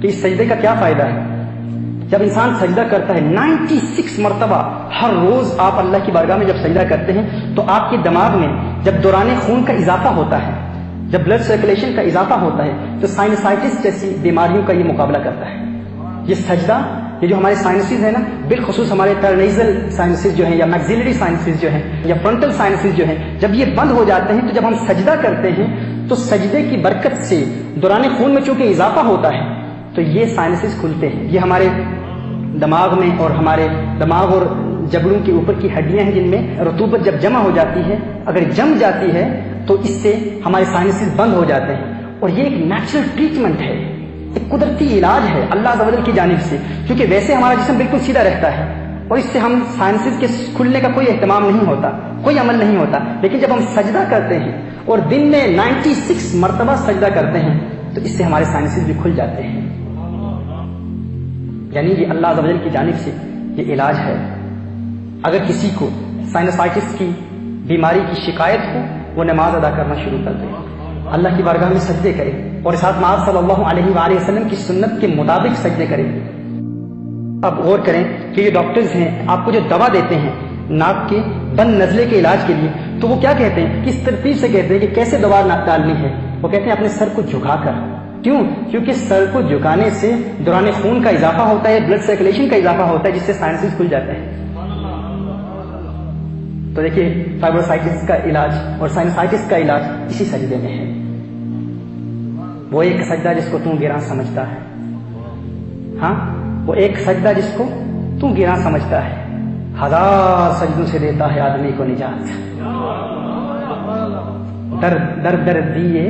کہ اس سجدے کا کیا فائدہ ہے. جب انسان سجدہ کرتا ہے 96 مرتبہ ہر روز آپ اللہ کی بارگاہ میں جب سجدہ کرتے ہیں تو آپ کے دماغ میں جب دوران خون کا اضافہ ہوتا ہے، جب بلڈ سرکولیشن کا اضافہ ہوتا ہے تو سائنسائٹس جیسی بیماریوں کا یہ مقابلہ کرتا ہے. یہ سجدہ، یہ جو ہمارے سائنسز ہیں نا، بالخصوص ہمارے ٹرنیزل سائنسز جو ہیں یا میگزیلری سائنسز جو ہیں یا فرنٹل سائنسز جو ہیں، جب یہ بند ہو جاتے ہیں تو جب ہم سجدہ کرتے ہیں تو سجدے کی برکت سے دوران خون میں چونکہ اضافہ ہوتا ہے تو یہ سائنسز کھلتے ہیں. یہ ہمارے دماغ میں اور ہمارے دماغ اور جبڑوں کے اوپر کی ہڈیاں ہیں جن میں رطوبت جب جمع ہو جاتی ہے، اگر جم جاتی ہے تو اس سے ہمارے سائنسز بند ہو جاتے ہیں. اور یہ ایک نیچرل ٹریٹمنٹ ہے، ایک قدرتی علاج ہے اللہ عز و جل کی جانب سے، کیونکہ ویسے ہمارا جسم بالکل سیدھا رہتا ہے اور اس سے ہم سائنسز کے کھلنے کا کوئی اہتمام نہیں ہوتا، کوئی عمل نہیں ہوتا. لیکن جب ہم سجدہ کرتے ہیں اور دن میں 96 مرتبہ سجدہ کرتے ہیں تو اس سے ہمارے سائنسز بھی کھل جاتے ہیں. یعنی یہ اللہ عز و جل کی جانب سے یہ علاج ہے. اگر کسی کو سائنسائٹس کی بیماری کی شکایت ہو، وہ نماز ادا کرنا شروع کر دے، اللہ کی بارگاہ میں سجدے کرے اور ساتھ میں آپ صلی اللہ علیہ وآلہ وسلم کی سنت کے مطابق سجدے کرے. اب غور کریں کہ یہ ڈاکٹرز ہیں آپ کو جو دوا دیتے ہیں ناک کے بند نزلے کے علاج کے لیے، تو وہ کیا کہتے ہیں، کس ترتیب سے کہتے ہیں کہ کیسے دوا ڈالنی ہے. وہ کہتے ہیں اپنے سر کو جھکا کر. کیوں؟ کیونکہ سر کو جھکانے سے دوران خون کا اضافہ ہوتا ہے، بلڈ سرکولیشن کا اضافہ ہوتا ہے، جس سے سائنسز کھل جاتے ہیں. تو دیکھیے فائبروسائٹس کا علاج اور سائنسائٹس کا علاج اسی سجدے میں ہے. وہ ایک سجدہ جس کو تو گراں سمجھتا ہے، ہاں وہ ایک سجدہ جس کو تو گراں سمجھتا ہے، 1000 سجدوں سے دیتا ہے آدمی کو نجات. در در در دیے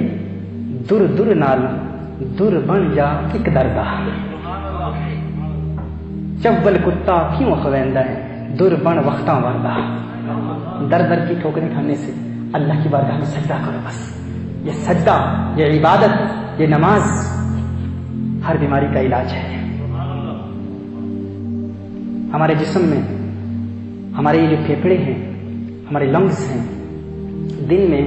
در در نال در بن جا ایک دردا. چول کتا کیوں خویندہ ہے در بن وقتاں وردہ. در در کی ٹھوکریں کھانے سے اللہ کی بارگاہ میں سجدہ کرو. بس یہ سجدہ، یہ عبادت، یہ نماز ہر بیماری کا علاج ہے. ہمارے جسم میں ہمارے یہ جو پھیپھڑے ہیں، ہمارے لنگز ہیں، دن میں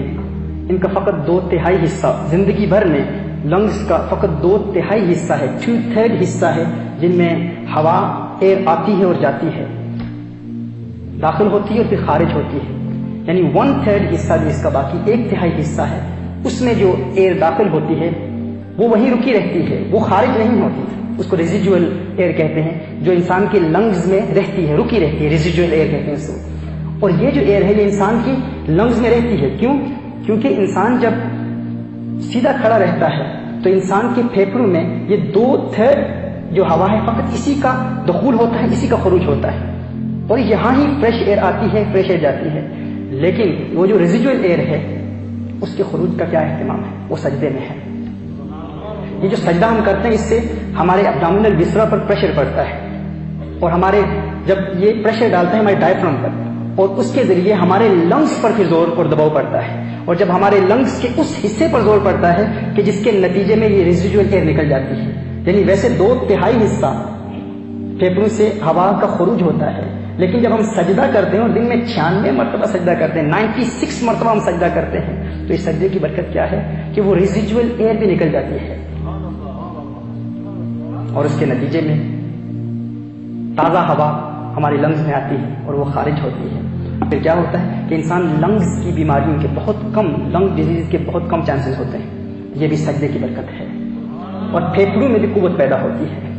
ان کا فقط 2/3 حصہ، زندگی بھر میں لنگز کا فقط 2/3 حصہ ہے، 2/3 حصہ ہے جن میں ہوا ایئر آتی ہے اور جاتی ہے، داخل ہوتی ہے اور پھر خارج ہوتی ہے. یعنی 1/3 حصہ جو اس کا باقی 1/3 حصہ ہے، اس میں جو ایئر داخل ہوتی ہے وہ وہیں رکی رہتی ہے، وہ خارج نہیں ہوتی. اس کو ریزیڈول ایئر کہتے ہیں، جو انسان کے لنگز میں رہتی ہے، رکی رہتی ہے، ریزیڈول ایئر کہتے ہیں اس کو. اور یہ جو ایئر ہے یہ انسان کی لنگز میں رہتی ہے. کیوں؟ کیونکہ انسان جب سیدھا کھڑا رہتا ہے تو انسان کے پھیپھڑوں میں یہ 2/3 جو ہوا ہے فقط اسی کا دخول ہوتا ہے، اسی کا خروج ہوتا ہے، اور یہاں ہی فریش ایئر آتی ہے، فریش ایئر جاتی ہے. لیکن وہ جو ریزیڈول ایئر ہے اس کے خروج کا کیا اہتمام ہے؟ وہ سجدے میں ہے. یہ جو سجدہ ہم کرتے ہیں اس سے ہمارے ابڈومینل وسرا پر پریشر پڑتا ہے، اور ہمارے جب یہ پریشر ڈالتا ہے ہمارے ڈائفرام پر، اور اس کے ذریعے ہمارے لنگز پر پھر زور اور دباؤ پڑتا ہے. اور جب ہمارے لنگز کے اس حصے پر زور پڑتا ہے کہ جس کے نتیجے میں یہ ریزیڈول ایئر نکل جاتی ہے، یعنی ویسے 2/3 حصہ پھیپھڑوں سے ہوا کا خروج ہوتا ہے، لیکن جب ہم سجدہ کرتے ہیں اور دن میں 96 مرتبہ سجدہ کرتے ہیں، 96 مرتبہ ہم سجدہ کرتے ہیں، تو اس سجدے کی برکت کیا ہے کہ وہ ریزیڈول ایئر بھی نکل جاتی ہے اور اس کے نتیجے میں تازہ ہوا ہماری لنگز میں آتی ہے اور وہ خارج ہوتی ہے. پھر کیا ہوتا ہے کہ انسان لنگز کی بیماریوں کے بہت کم، لنگ ڈیزیز کے بہت کم چانسز ہوتے ہیں. یہ بھی سجدے کی برکت ہے. اور پھیپھڑوں میں بھی قوت پیدا ہوتی ہے.